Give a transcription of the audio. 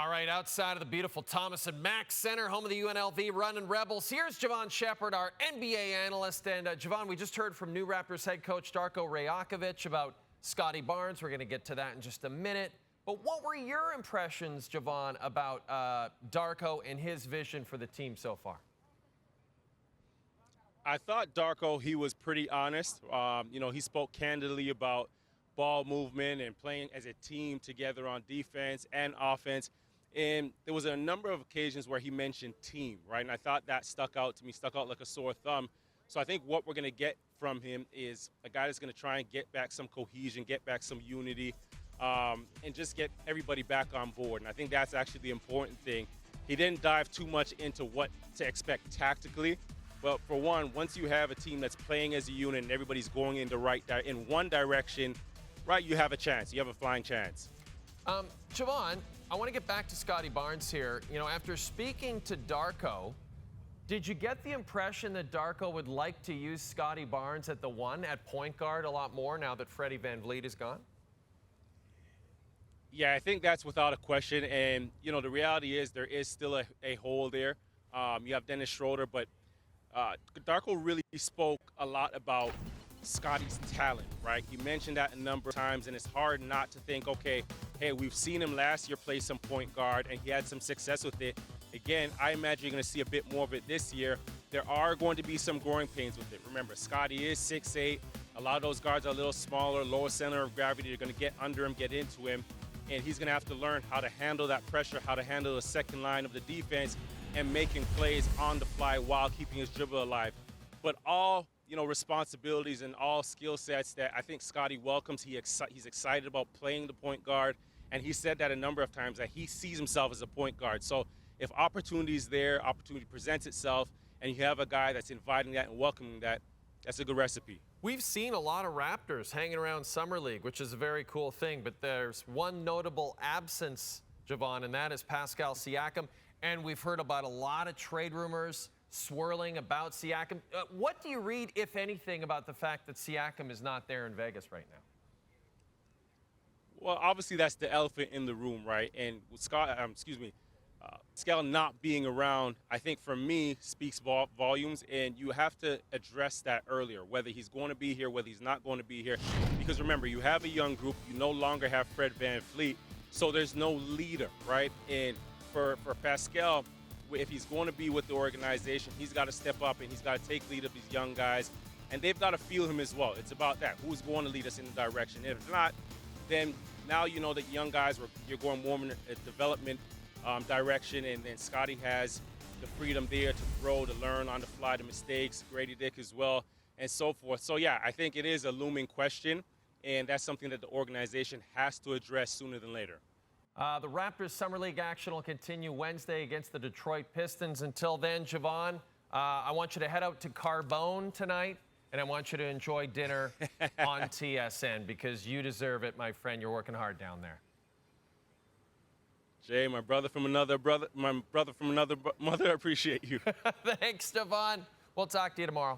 All right, outside of the beautiful Thomas and Mack Center, home of the UNLV Running Rebels, here's Jevohn Shepherd, our NBA analyst. And Jevohn, we just heard from new Raptors head coach Darko Rajakovic about Scotty Barnes. We're going to get to that in just a minute. But what were your impressions, Jevohn, about Darko and his vision for the team so far? I thought Darko, he was pretty honest. He spoke candidly about ball movement and playing as a team together on defense and offense. And there was a number of occasions where he mentioned team, right? And I thought that stuck out to me, stuck out like a sore thumb. So I think what we're going to get from him is a guy that's going to try and get back some cohesion, get back some unity, and just get everybody back on board. And I think that's actually the important thing. He didn't dive too much into what to expect tactically. But for one, once you have a team that's playing as a unit and everybody's going in in one direction, right, you have a chance. You have a flying chance. Jevohn, I want to get back to Scotty Barnes here. You know, after speaking to Darko, did you get the impression that Darko would like to use Scotty Barnes at the one, at point guard, a lot more now that Freddie VanVleet is gone? Yeah, I think that's without a question. And, the reality is there is still a hole there. You have Dennis Schroeder, but Darko really spoke a lot about Scotty's talent, right? He mentioned that a number of times, and it's hard not to think, okay, hey, we've seen him last year play some point guard, and he had some success with it. Again, I imagine you're going to see a bit more of it this year. There are going to be some growing pains with it. Remember, Scotty is 6'8". A lot of those guards are a little smaller, lower center of gravity. They're going to get under him, get into him, and he's going to have to learn how to handle that pressure, how to handle the second line of the defense, and making plays on the fly while keeping his dribble alive. But all responsibilities and all skill sets that I think Scotty welcomes. He's excited about playing the point guard, and he said that a number of times, that he sees himself as a point guard. So if opportunity is there, opportunity presents itself, and you have a guy that's inviting that and welcoming that, that's a good recipe. We've seen a lot of Raptors hanging around Summer League, which is a very cool thing, but there's one notable absence, Jevohn, and that is Pascal Siakam. And we've heard about a lot of trade rumors swirling about Siakam. What do you read, if anything, about the fact that Siakam is not there in Vegas right now? Well, obviously that's the elephant in the room, right? And with Pascal not being around, I think for me speaks volumes, and you have to address that earlier, whether he's going to be here, whether he's not going to be here. Because remember, you have a young group, you no longer have Fred VanVleet, so there's no leader, right? And for Pascal, if he's going to be with the organization, he's got to step up and he's got to take lead of these young guys, and they've got to feel him as well. It's about that. Who's going to lead us in the direction? And if not, then now you know that young guys, you're going more in a development direction, and then Scotty has the freedom there to grow, to learn on the fly, the mistakes, Grady Dick as well, and so forth. So, yeah, I think it is a looming question, and that's something that the organization has to address sooner than later. The Raptors Summer League action will continue Wednesday against the Detroit Pistons. Until then, Jevohn, I want you to head out to Carbone tonight, and I want you to enjoy dinner on TSN, because you deserve it, my friend. You're working hard down there. Jay, my brother from another mother, I appreciate you. Thanks, Jevohn. We'll talk to you tomorrow.